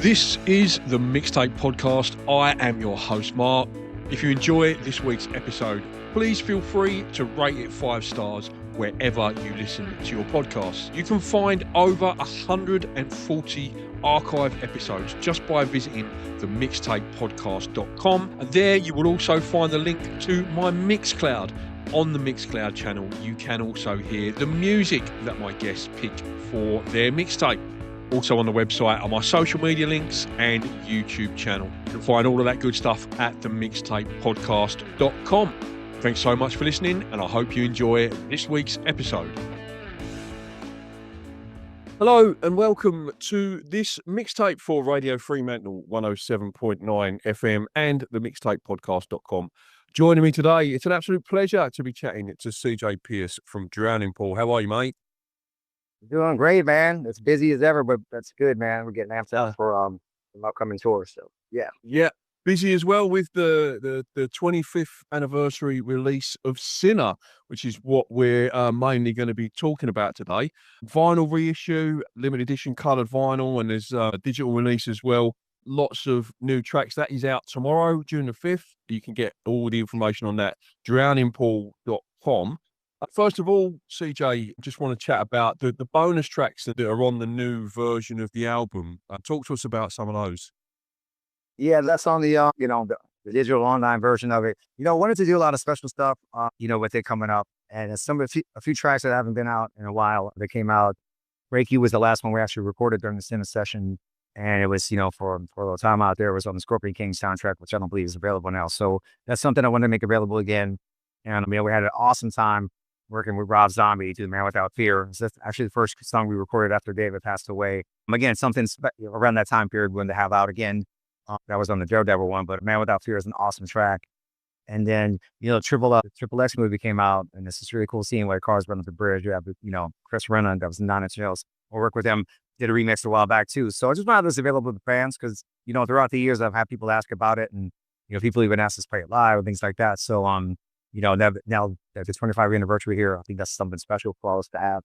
This is the Mixtape podcast. I am your host, Mark. If you enjoy this week's episode, please feel free to rate it 5 stars wherever you listen to your podcasts. You can find over 140 archive episodes just by visiting themixtapepodcast.com. And there you will also find the link to my Mixcloud. On the Mixcloud channel, you can also hear the music that my guests pick for their mixtape. Also on the website are my social media links and YouTube channel. You can find all of that good stuff at themixtapepodcast.com. Thanks so much for listening, and I hope you enjoy this week's episode. Hello and welcome to this mixtape for Radio Fremantle 107.9 FM and themixtapepodcast.com. Joining me today, it's an absolute pleasure to be chatting to CJ Pierce from Drowning Pool. How are you, mate? Doing great, man. It's busy as ever, but that's good, man. We're getting amped up for an upcoming tour. So yeah. Busy as well with the 25th anniversary release of Sinner, which is what we're mainly going to be talking about today. Vinyl reissue, limited edition coloured vinyl, and there's a digital release as well. Lots of new tracks. That is out tomorrow, June the 5th. You can get all the information on that, drowningpool.com. First of all, CJ, just want to chat about the bonus tracks that are on the new version of the album. Talk to us about some of those. Yeah, that's on the the digital online version of it. Wanted to do a lot of special stuff, with it coming up, and a few tracks that haven't been out in a while. They came out. Break You was the last one we actually recorded during the Cinema session, and it was for a little time out there. It was on the Scorpion King soundtrack, which I don't believe is available now. So that's something I wanted to make available again. And we had an awesome time working with Rob Zombie to Man Without Fear. So that's actually the first song we recorded after David passed away. Again, something around that time period we wanted to have out again. That was on the Daredevil one, but Man Without Fear is an awesome track. And then, Triple X movie came out, and it's this really cool scene where cars run up the bridge. You have, Chris Renna, that was 9 Inch Nails. I worked with them, did a remix a while back too. So I just wanted this available to fans because, throughout the years I've had people ask about it, and, people even ask us to play it live and things like that. So, now that the 25th anniversary here, I think that's something special for us to have.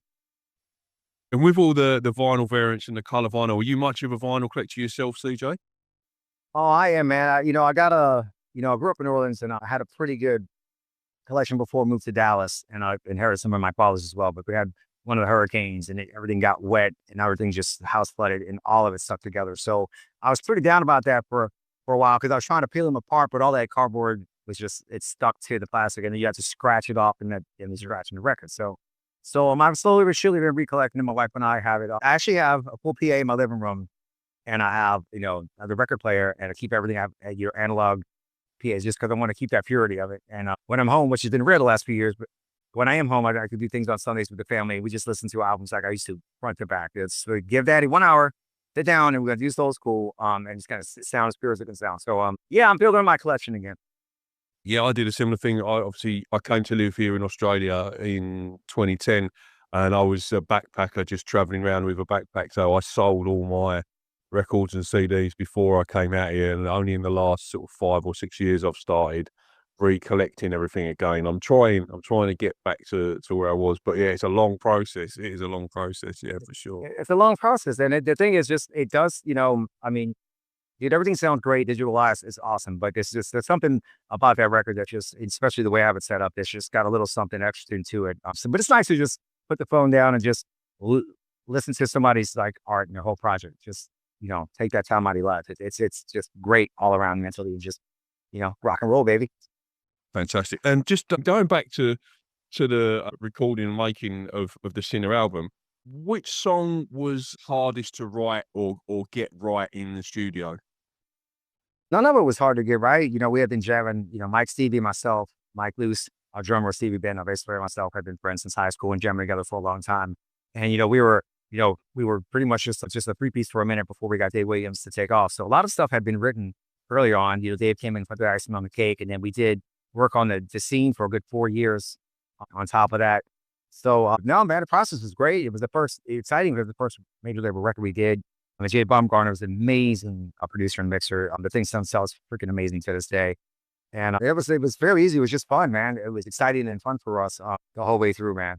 And with all the vinyl variants and the colour vinyl, are you much of a vinyl collector yourself, CJ? Oh, I am, man. I grew up in New Orleans, and I had a pretty good collection before I moved to Dallas, and I inherited some of my father's as well. But we had one of the hurricanes, and everything got wet, and everything just house flooded, and all of it stuck together. So I was pretty down about that for a while because I was trying to peel them apart, but all that cardboard was it stuck to the plastic, and then you had to scratch it off, and then scratching the record. So I'm slowly but surely been recollecting them. My wife and I have it. I actually have a full PA in my living room, and I have the record player, and I keep everything at your analog PAs just because I want to keep that purity of it. And when I'm home, which has been rare the last few years, but when I am home, I could do things on Sundays with the family. We just listen to albums like I used to, front to back. It's give Daddy 1 hour, sit down, and we're gonna do old school, and just kind of sound as pure as it can sound. So I'm building my collection again. Yeah, I did a similar thing. I came to live here in Australia in 2010, and I was a backpacker just traveling around with a backpack. So I sold all my records and CDs before I came out here, and only in the last sort of 5 or 6 years I've started recollecting everything again. I'm trying to get back to where I was, but yeah, it's a long process. It is a long process, yeah, for sure. It's a long process, and the thing is just it does. Dude, everything sounds great. Digitalized is awesome, but there's something about that record that just, especially the way I have it set up, that's just got a little something extra into it. But it's nice to just put the phone down and just listen to somebody's art and their whole project. Just take that time out of your life. It's just great all around mentally, and just rock and roll, baby. Fantastic. And just going back to the recording and making of the Sinner album, which song was hardest to write or get right in the studio? None of it was hard to get right. We had been jamming, Mike, Stevie, myself, Mike Luce, our drummer, Stevie Ben, our bass player, myself, had been friends since high school and jamming together for a long time. And, we were pretty much just a 3-piece for a minute before we got Dave Williams to take off. So a lot of stuff had been written earlier on. Dave came in and put the icing on the cake, and then we did work on the scene for a good 4 years on top of that. So, no, man, the process was great. It was exciting because the first major label record we did. Jay Baumgartner was an amazing producer and mixer. The thing sounds freaking amazing to this day. And it was fairly easy. It was just fun, man. It was exciting and fun for us the whole way through, man.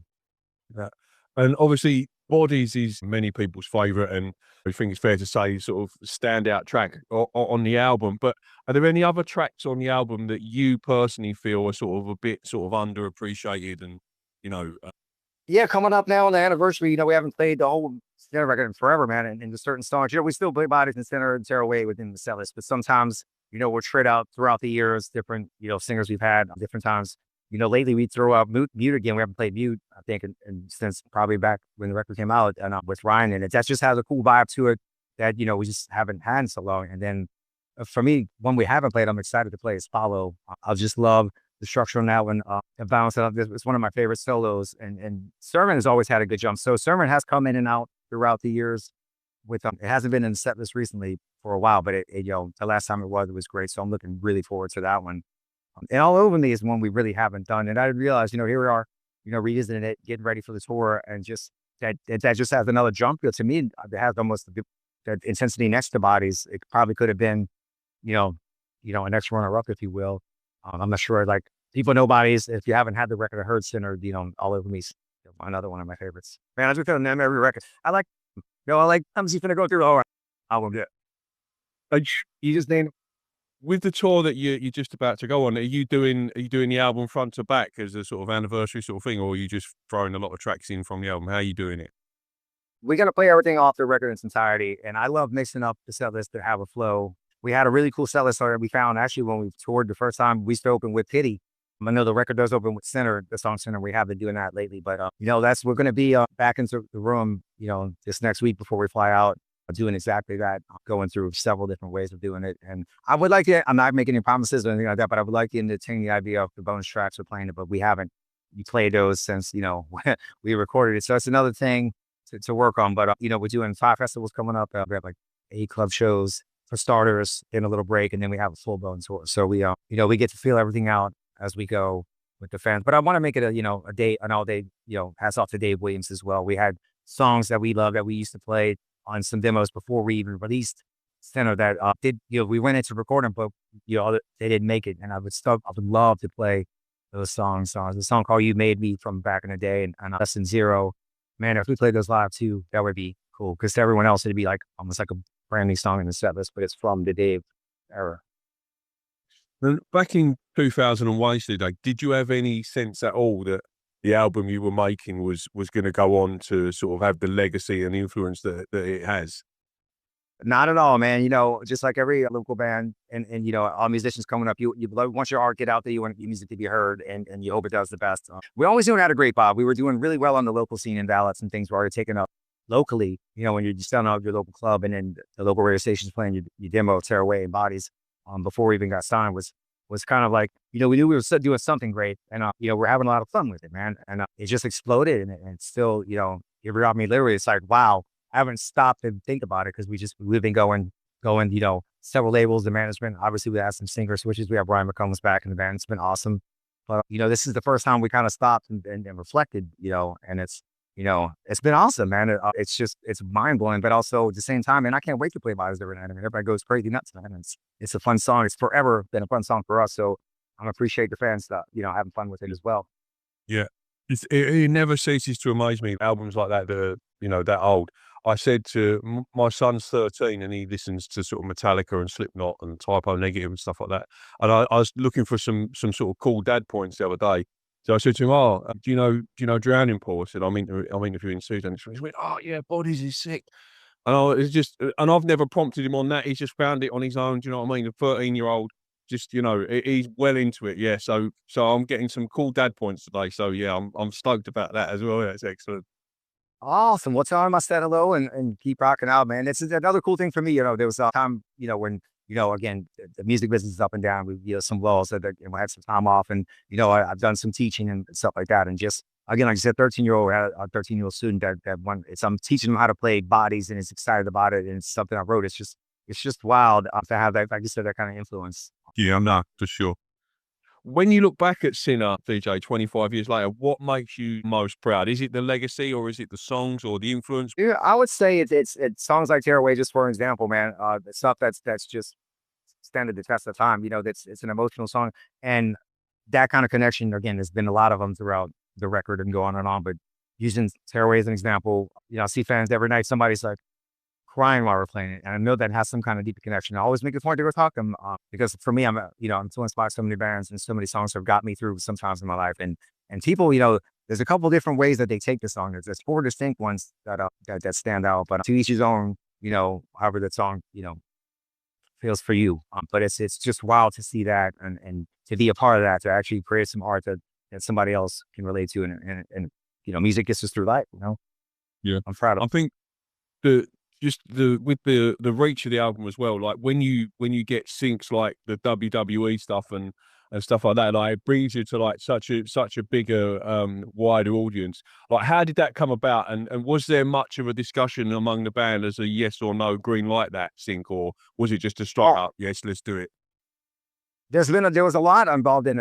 Yeah. And obviously, Bodies is many people's favorite, and I think it's fair to say sort of standout track on the album. But are there any other tracks on the album that you personally feel are sort of a bit sort of underappreciated and, you know, Yeah, coming up now on the anniversary, we haven't played the whole Center record in forever, man. And the certain songs, we still play Bodies and Center and Tearaway within the set list, but sometimes, we'll trade out throughout the years, different, singers we've had different times. Lately we throw out Mute again. We haven't played Mute, I think, since probably back when the record came out and with Ryan in it. That just has a cool vibe to it that, we just haven't had in so long. And then for me, when we haven't played, I'm excited to play is Follow. I just love the structure on that one. And balance it up. It's one of my favorite solos. And Sermon has always had a good jump. So Sermon has come in and out throughout the years. With it hasn't been in the set list recently for a while, but the last time it was great. So I'm looking really forward to that one. And All Over Me is one we really haven't done. And I realized, here we are, revisiting it, getting ready for the tour, and just that just has another jump. To me, it has almost that intensity next to Bodies. It probably could have been, an extra runner-up, if you will. I'm not sure. Like, people know Bodies. If you haven't had the record, I heard Sinner, All Over Me, another one of my favorites. Man, I just gonna name every record. I'm just gonna go through the whole album. Yeah. You just name. with the tour that you're just about to go on, are you doing the album front to back as a sort of anniversary sort of thing, or are you just throwing a lot of tracks in from the album? How are you doing it? We're gonna play everything off the record in its entirety, and I love mixing up the set list to have a flow. We had a really cool set list that we found actually when we toured the first time. We used to open with Pity. I know the record does open with Center, the song Center. We have been doing that lately, but we're gonna be back into the room, this next week before we fly out, doing exactly that, going through several different ways of doing it. And I would like to. I'm not making any promises or anything like that, but I would like to entertain the idea of the bonus tracks we're playing it, but we haven't. We played those since we recorded it, so it's another thing to work on. But we're doing 5 festivals coming up. We have like 8 club shows for starters, then a little break, and then we have a full blown tour. So we we get to feel everything out as we go with the fans. But I want to make it an all day, hats off to Dave Williams as well. We had songs that we love that we used to play on some demos before we even released Center that we went into recording, but they didn't make it. And I would love to play those songs. There's a song called You Made Me from back in the day, and Less Than Zero. Man, if we played those live too, that would be cool. Because to everyone else, it'd be like almost like a brand new song in the set list, but it's from the Dave era. And back in 2001, did you have any sense at all that the album you were making was going to go on to sort of have the legacy and influence that it has? Not at all, man. Just like every local band and all musicians coming up, you want your art get out there, you want your music to be heard, and you hope it does the best. We always knew it had a great vibe. We were doing really well on the local scene in Dallas, and things were already taken up locally. When you're just selling out your local club, and then the local radio stations playing your demo, Tearaway and Bodies, before we even got signed was kind of like, we knew we were doing something great, and we're having a lot of fun with it, man. And it just exploded, and it's still, it got me literally. It's like, wow. I haven't stopped to think about it because we've been going, several labels, the management. Obviously, we have some singer switches. We have Brian McCombs back in the band. It's been awesome. But, this is the first time we kind of stopped and reflected, and it's been awesome, man. It's mind blowing, but also at the same time, and I can't wait to play Bodies every night. I mean, everybody goes crazy nuts, man. It's a fun song. It's forever been a fun song for us. So I appreciate the fans, having fun with it as well. Yeah. It never ceases to amaze me, albums like that that old. I said to my son's 13 and he listens to sort of Metallica and Slipknot and Typo Negative and stuff like that. And I was looking for some sort of cool dad points the other day. So I said to him, "Oh, do you know Drowning Pool?" I said, I'm interviewing Susan. He went, "Oh yeah, Bodies is sick." And and I've never prompted him on that. He's just found it on his own. Do you know what I mean? A 13-year-old, just he's well into it. Yeah. So I'm getting some cool dad points today. So yeah, I'm stoked about that as well. That's excellent. Awesome. Well, tell him I said hello and keep rocking out, man. It's another cool thing for me. There was a time, when, again, the music business is up and down. We, some lulls and we had some time off, and, I've done some teaching and stuff like that. And just, again, like I said, 13-year-old, a 13-year-old student I'm teaching him how to play Bodies, and he's excited about it. And it's something I wrote. It's just wild to have that, like you said, that kind of influence. Yeah, I'm not for sure. When you look back at Sinner, DJ, 25 years later, what makes you most proud? Is it the legacy, or is it the songs, or the influence? Yeah, I would say it's songs like Tearaway, just for example, man. The stuff that's just standing the test of time. It's an emotional song, and that kind of connection. Again, there's been a lot of them throughout the record and go on and on. But using Tearaway as an example, I see fans every night, somebody's like crying while we're playing it. And I know that has some kind of deeper connection. I always make a point to go talk to them because for me, I'm influenced by so many bands and so many songs have got me through sometimes in my life. And people, there's a couple different ways that they take the song. There's 4 distinct ones that stand out, but to each his own, however that song, feels for you. But it's just wild to see that and to be a part of that, to actually create some art that somebody else can relate to. And music gets us through life, Yeah. I'm proud of. I think with the reach of the album as well, like when you get syncs like the WWE stuff and stuff like that, like it brings you to like such a bigger wider audience. Like how did that come about, and was there much of a discussion among the band as a yes or no green light that sync, or was it just a straight up yes, let's do it? There was a lot involved in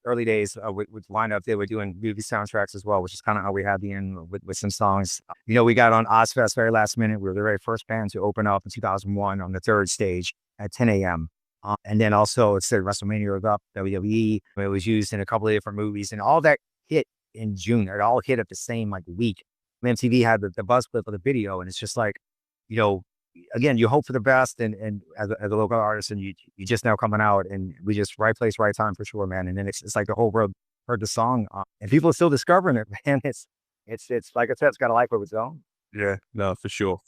early days with lineup. They were doing movie soundtracks as well, which is kind of how we had the end with some songs. We got on Ozzfest very last minute. We were the very first band to open up in 2001 on the 3rd stage at 10 a.m. And then also it said WrestleMania was up, WWE. It was used in a couple of different movies, and all that hit in June. It all hit at the same week. MTV had the buzz clip of the video, and it's just like, again, you hope for the best, and as a local artist, and you just now coming out, and we just right place, right time for sure, man. And then it's like the whole world heard the song, and people are still discovering it, man. It's like I said, it's got a life of its own. Yeah, no, for sure.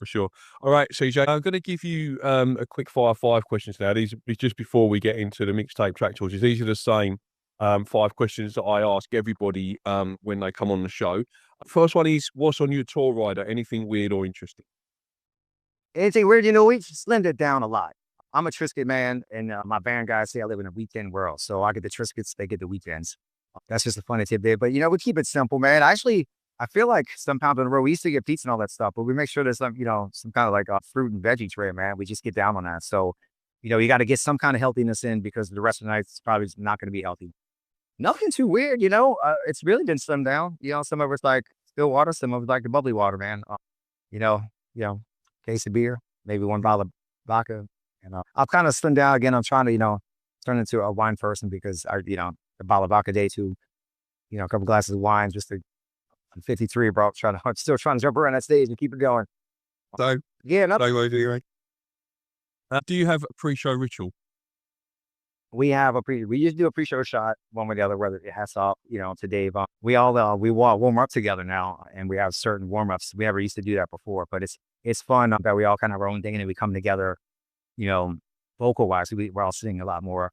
All right, CJ, I'm going to give you a quick fire 5 questions now. These are just before we get into the mixtape track choices. These are the same 5 questions that I ask everybody when they come on the show. First one is, what's on your tour rider? Anything weird or interesting? Anything weird? We slimmed it down a lot. I'm a Trisket man, and my band guys say I live in a weekend world. So I get the Triskets, they get the weekends. That's just a funny tidbit. But, we keep it simple, man. Actually, I feel like sometimes on the road, we used to get pizza and all that stuff, but we make sure there's some kind of like a fruit and veggie tray, man. We just get down on that. So, you got to get some kind of healthiness in because the rest of the night is probably not going to be healthy. Nothing too weird, it's really been slimmed down. Some of it's like still water, some of it's like the bubbly water, man. You know, case of beer, maybe 1 bottle of vodka. I've kind of slimmed down again. I'm trying to, turn into a wine person because a bottle of vodka a day too, a couple glasses of wine, I'm 53, bro. I'm still trying to jump around that stage and keep it going. So, yeah, no way, do you have a pre-show ritual? We usually do a pre-show shot one way or the other, whether it has to, to Dave. We all warm up together now, and we have certain warm-ups. We never used to do that before, but it's fun that we all kind of have our own thing, and then we come together, vocal-wise. We're all singing a lot more,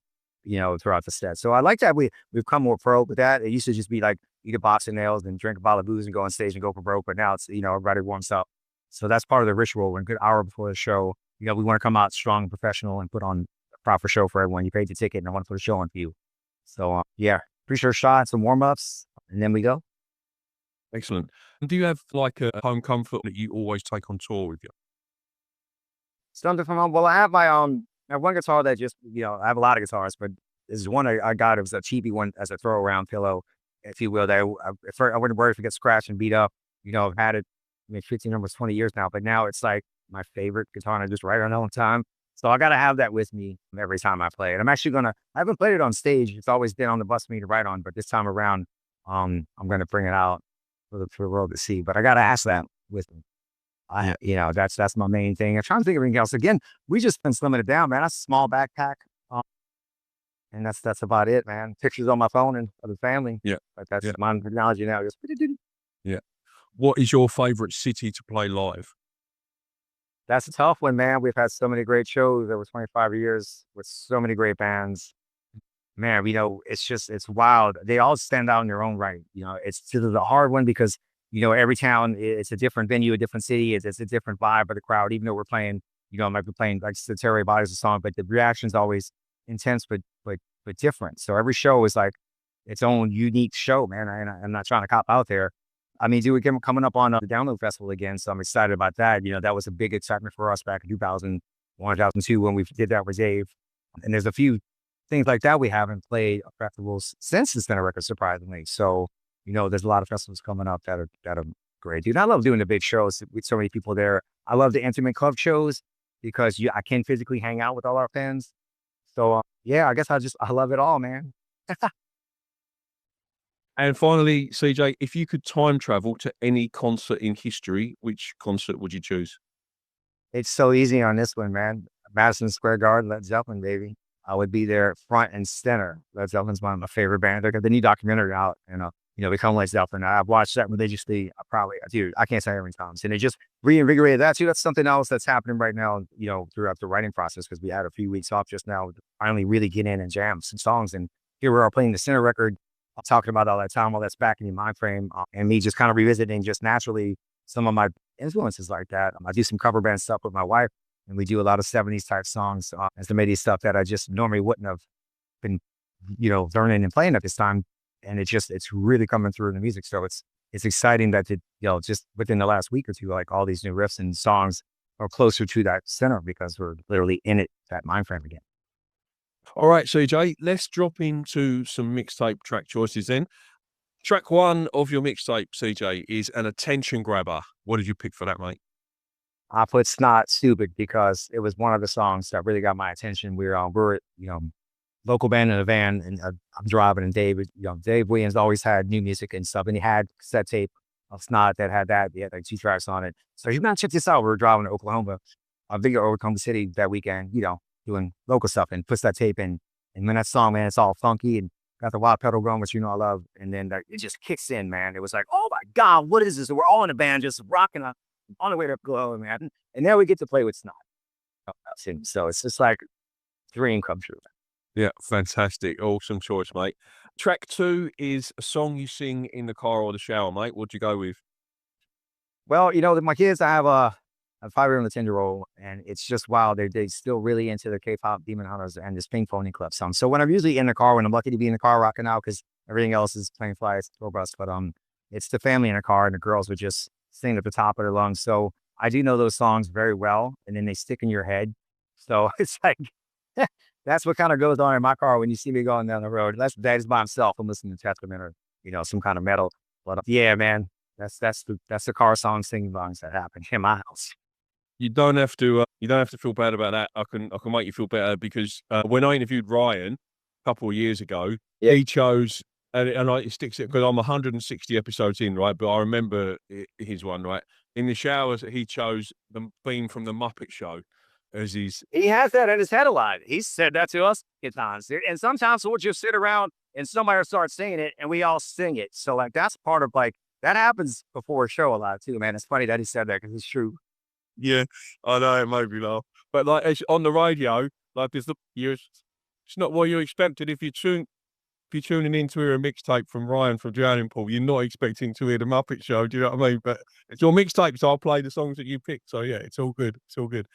throughout the set. So I like that we've come more pro with that. It used to just be like eat a box of nails and drink a bottle of booze and go on stage and go for broke. But now it's, everybody warms up. So that's part of the ritual. We're a good hour before the show. We want to come out strong and professional and put on a proper show for everyone. You paid the ticket and I want to put a show on for you. So pre-show shots, some warm-ups, and then we go. Excellent. And do you have like a home comfort that you always take on tour with you? Something from home. Well, I have I have one guitar that just, I have a lot of guitars, but this is one I got. It was a cheapy one as a throw around pillow, if you will. That I wouldn't worry if it gets scratched and beat up. I've had it, 15, almost 20 years now, but now it's like my favorite guitar, and I just write on it all the time. So I got to have that with me every time I play it. I'm actually I haven't played it on stage. It's always been on the bus for me to write on, but this time around, I'm going to bring it out for the world to see. But I got to ask that with me. That's my main thing. I'm trying to think of anything else. Again, we just been slimming it down, man. That's a small backpack. And that's about it, man. Pictures on my phone and of the family. Yeah. But that's my technology now. Just, yeah. What is your favorite city to play live? That's a tough one, man. We've had so many great shows over 25 years with so many great bands. Man, it's wild. They all stand out in their own right. It's sort of a hard one because, every town, it's a different venue, a different city. It's a different vibe of the crowd, even though we're playing, I might be playing like the Terry Body's a song, but the reaction's always intense, but different. So every show is like its own unique show, man. I'm not trying to cop out there. We're coming up on the Download Festival again, so I'm excited about that. That was a big excitement for us back in 2001, 2002 when we did that with Dave. And there's a few things like that we haven't played at festivals since it's been a record, surprisingly. So, there's a lot of festivals coming up that are great, dude. I love doing the big shows with so many people there. I love the intimate club shows because I can physically hang out with all our fans. So, I guess I love it all, man. And finally, CJ, if you could time travel to any concert in history, which concert would you choose? It's so easy on this one, man. Madison Square Garden, Led Zeppelin, baby. I would be there front and center. Led Zeppelin's one of my favorite bands. They got the new documentary out, and Become Led Zeppelin. I've watched that religiously. Dude, I can't say how many times. And it just reinvigorated that too. That's something else that's happening right now, throughout the writing process, because we had a few weeks off just now to finally really get in and jam some songs. And here we are playing the center record, talking about all that time, all that's back in your mind frame, and me just kind of revisiting just naturally some of my influences like that. I do some cover band stuff with my wife, and we do a lot of 70s type songs, and some 80s stuff that I just normally wouldn't have been, learning and playing at this time. And it's really coming through in the music. So it's exciting that just within the last week or two, like all these new riffs and songs are closer to that center because we're literally in it, that mind frame again. All right, CJ, let's drop into some mixtape track choices then. Track one of your mixtape, CJ, is an attention grabber. What did you pick for that, mate? I put Snot Stupid because it was one of the songs that really got my attention. We're local band in a van, and I'm driving, and Dave Williams always had new music and stuff, and he had cassette tape of Snot that had that. He had like 2 tracks on it. So he's check this out. We were driving to Oklahoma, Oklahoma City that weekend, doing local stuff, and puts that tape in. And when that song, man, it's all funky and got the wild pedal going, which I love. And then it just kicks in, man. It was like, oh my God, what is this? And we're all in a band just rocking on the way to Oklahoma, man. And now we get to play with Snot. So it's just like dream come true. Yeah, fantastic. Awesome choice, mate. Track two is a song you sing in the car or the shower, mate. What'd you go with? Well, my kids, I have a 5-year-old and a 10-year-old, and it's just wild. They still really into the K-pop Demon Hunters and this Pink Pony Club song. So when I'm usually in the car, when I'm lucky to be in the car rocking out, because everything else is playing flies, tour bus, but it's the family in the car, and the girls would just sing at the top of their lungs. So I do know those songs very well, and then they stick in your head. So it's like that's what kind of goes on in my car when you see me going down the road. That is by himself. I'm listening to Testament or some kind of metal. But yeah, man, that's the car song singing songs that happen in my house. You don't have to. You don't have to feel bad about that. I can make you feel better because when I interviewed Ryan a couple of years ago, he chose it sticks it because I'm 160 episodes in, right? But I remember his one, right? In the showers, he chose the theme from the Muppet Show as his. He has that in his head a lot. He said that to us at times, and sometimes we'll just sit around and somebody will start singing it, and we all sing it. So like that's part of that happens before a show a lot too, man. It's funny that he said that because it's true. Yeah, I know, it made me laugh. But like it's on the radio, like it's not what you expected. If you're tuning in to hear a mixtape from Ryan from Drowning Pool, you're not expecting to hear the Muppet Show. Do you know what I mean? But it's your mixtape, so I'll play the songs that you picked. So yeah, it's all good. It's all good.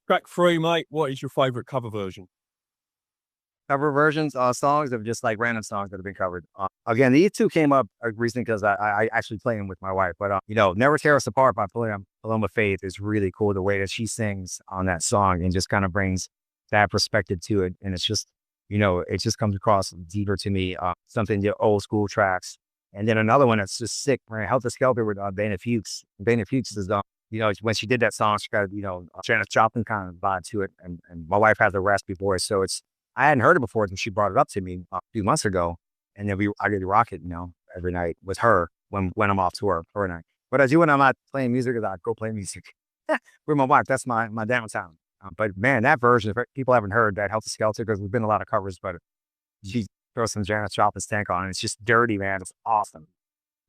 Track three, mate. What is your favorite cover version? Cover versions, songs of just like random songs that have been covered. Again, these two came up recently because I actually play them with my wife. But "Never Tear Us Apart" by Paloma Faith is really cool. The way that she sings on that song and just kind of brings that perspective to it, and it's just it just comes across deeper to me. Something old school tracks, and then another one that's just sick. Right, Helter Skelter with Dana Fuchs. Dana Fuchs is when she did that song, she got Janis Joplin kind of vibe to it, and my wife has a raspy voice, so I hadn't heard it before until she brought it up to me a few months ago. And then I get to rock it, every night with her when I'm off tour, her and I. But I do when I'm not playing music, I go play music with my wife. That's my downtown. But man, that version, if people haven't heard that Helter Skelter, because there's been a lot of covers, but she throws some Janis Joplin's tank on, and it's just dirty, man. It's awesome.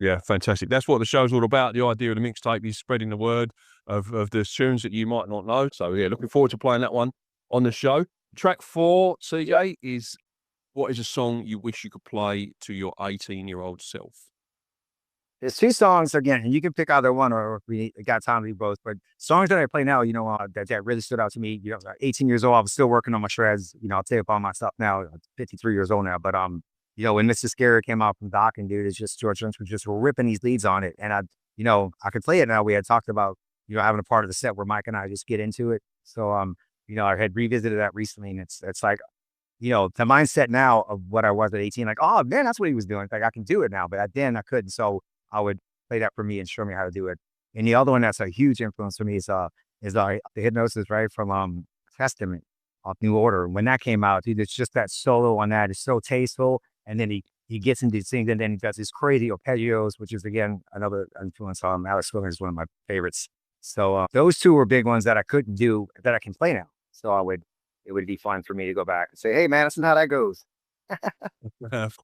Yeah, fantastic. That's what the show's all about. The idea of the mixtape is spreading the word of the tunes that you might not know. So yeah, looking forward to playing that one on the show. Track 4, CJ, is what is a song you wish you could play to your 18-year-old self? There's 2 songs, again, and you can pick either one or if we got time to do both. But songs that I play now, that really stood out to me. I was 18 years old. I was still working on my shreds. I'll tell you about my stuff now. I'm 53 years old now. But when Mr. Scary came out from Doc and dude, it's just George Jones was just ripping these leads on it. And I could play it now. We had talked about, having a part of the set where Mike and I just get into it. So I had revisited that recently, and it's like, the mindset now of what I was at 18, like, oh man, that's what he was doing. Like I can do it now, but then I couldn't. So I would play that for me and show me how to do it. And the other one that's a huge influence for me is the Hypnosis, right, from Testament off New Order. When that came out, dude, it's just that solo on that is so tasteful. And then he he gets into things, and then he does his crazy arpeggios, which is again another influence on Alex Williams, is one of my favorites. So those two were big ones that I couldn't do that I can play now. So it would be fun for me to go back and say, hey man, this is how that goes.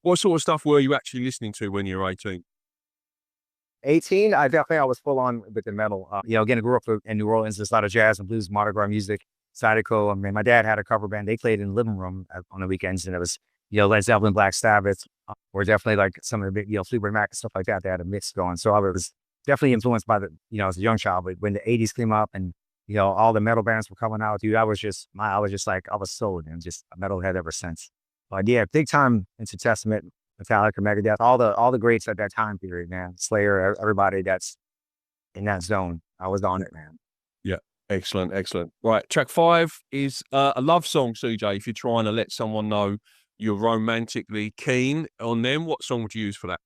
What sort of stuff were you actually listening to when you were 18? 18, I was full on with the metal. Again, I grew up in New Orleans. There's a lot of jazz and blues, Mardi Gras music, Zydeco. I mean, my dad had a cover band. They played in the living room on the weekends, and it was, Led Zeppelin, Black Sabbath, or definitely like some of the big, Fleetwood Mac and stuff like that. They had a mix going. So I was definitely influenced by as a young child. But when the 80s came up and, all the metal bands were coming out, dude, I was sold and just a metalhead ever since. But yeah, big time into Testament, Metallica, Megadeth, all the greats at that time period, man. Slayer, everybody that's in that zone. I was on it, man. Yeah, excellent. Right, track 5 is a love song, CJ. If you're trying to let someone know you're romantically keen on them, what song would you use for that?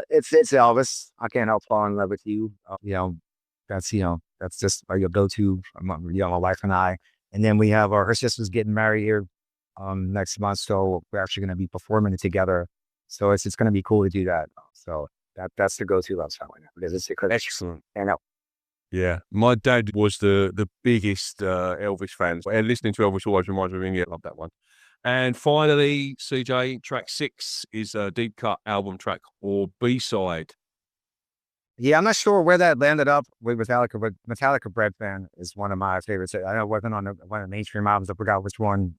It's Elvis. I Can't Help Falling in Love with You. That's just your go-to. My wife and I. And then we have her sister's getting married here next month, so we're actually going to be performing it together. So it's going to be cool to do that. So that's the go-to love song right now. Excellent. And yeah, my dad was the biggest Elvis fan. And listening to Elvis always reminds me of him. Yeah, love that one. And finally, CJ, track 6 is a deep cut album track or B-side. Yeah, I'm not sure where that landed up with Metallica, but Metallica Bread Fan is one of my favorites. I know it wasn't on one of the mainstream albums. I forgot which one.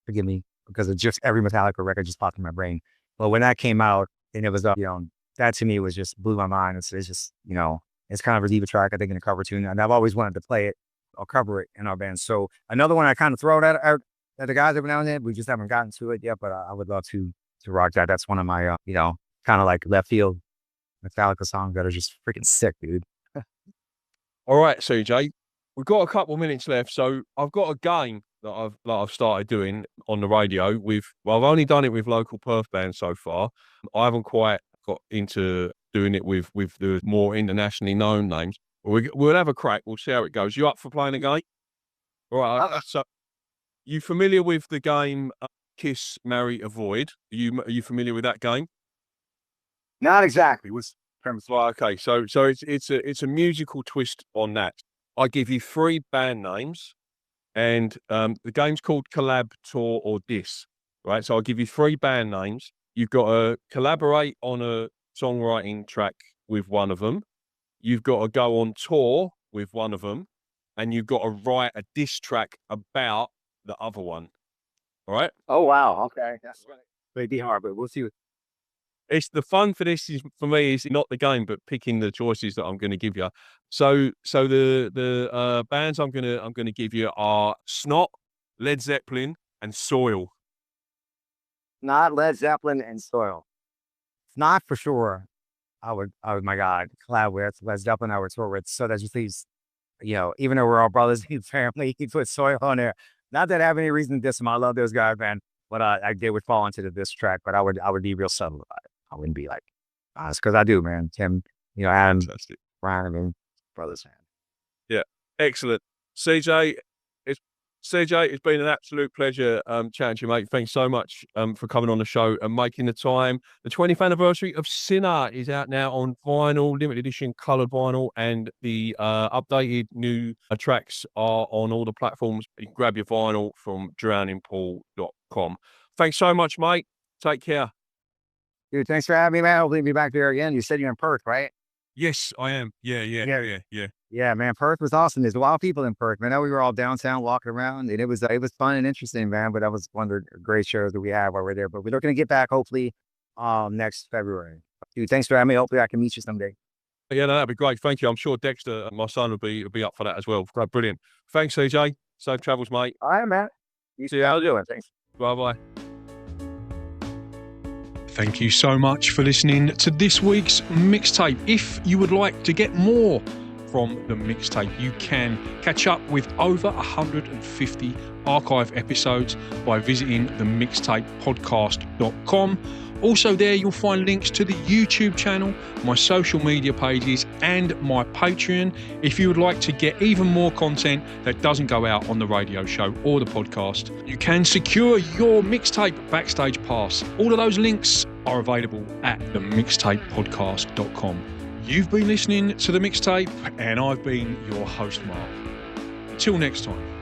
Forgive me, because of just every Metallica record just popped in my brain. But when that came out, and it was that to me was just blew my mind. It's just it's kind of a diva track, I think, in a cover tune, and I've always wanted to play it or cover it in our band. So another one I kind of throw that out at the guys every now and then. We just haven't gotten to it yet, but I would love to rock that. That's one of my kind of like left field Metallica songs that are just freaking sick, dude. All right, CJ, we've got a couple of minutes left, so I've got a game that I've started doing on the radio I've only done it with local Perth bands so far. I haven't quite got into doing it with the more internationally known names. We'll have a crack. We'll see how it goes. You up for playing a game? All right. So, you familiar with the game Kiss, Marry, Avoid? Are you familiar with that game? Not exactly. What's the premise? Well, okay. So it's a musical twist on that. I give you 3 band names, and the game's called Collab, Tour, or Diss. Right. So I'll give you 3 band names. You've got to collaborate on a songwriting track with one of them. You've got to go on tour with one of them, and you've got to write a diss track about the other one. All right. Oh wow. Okay. That's right. It'd be hard, but we'll see. It's the fun for this for me is not the game, but picking the choices that I'm going to give you. So the bands I'm gonna give you are Snot, Led Zeppelin, and Soil. Not Led Zeppelin and Soil. Not for sure. I would, my God, collab with Led Zeppelin. I would tour with. So that just leaves, even though we're all brothers in family, he put Soil on there. Not that I have any reason to diss them. I love those guys, man. But I did would fall into this track. But I would be real subtle about it. I wouldn't be like honest, because I do, man. Tim, Adam, Ryan, and brothers, man. Yeah, excellent. CJ, it's been an absolute pleasure chatting to you, mate. Thanks so much for coming on the show and making the time. The 20th anniversary of Sinner is out now on vinyl, limited edition coloured vinyl, and the updated new tracks are on all the platforms. You can grab your vinyl from drowningpool.com. Thanks so much, mate. Take care. Dude, thanks for having me, man. Hopefully be back there again. You said you're in Perth, right? Yes, I am. Yeah. Yeah, man. Perth was awesome. There's a lot of people in Perth, man. I know we were all downtown walking around, and it was fun and interesting, man. But that was one of the great shows that we had while we're there. But we're looking to get back hopefully next February. Dude, thanks for having me. Hopefully I can meet you someday. Yeah, no, that'd be great. Thank you. I'm sure Dexter, my son, will be up for that as well. Brilliant. Thanks, CJ. Safe travels, mate. All right, man. You see how you're doing. Thanks. Bye-bye. Thank you so much for listening to this week's mixtape. If you would like to get more from the mixtape, you can catch up with over 150 archive episodes by visiting themixtapepodcast.com. Also there you'll find links to the YouTube channel, my social media pages, and my Patreon if you would like to get even more content that doesn't go out on the radio show or the podcast. You can secure your mixtape backstage pass. All of those links are available at themixtapepodcast.com. You've been listening to The Mixtape, and I've been your host, Mark. Until next time.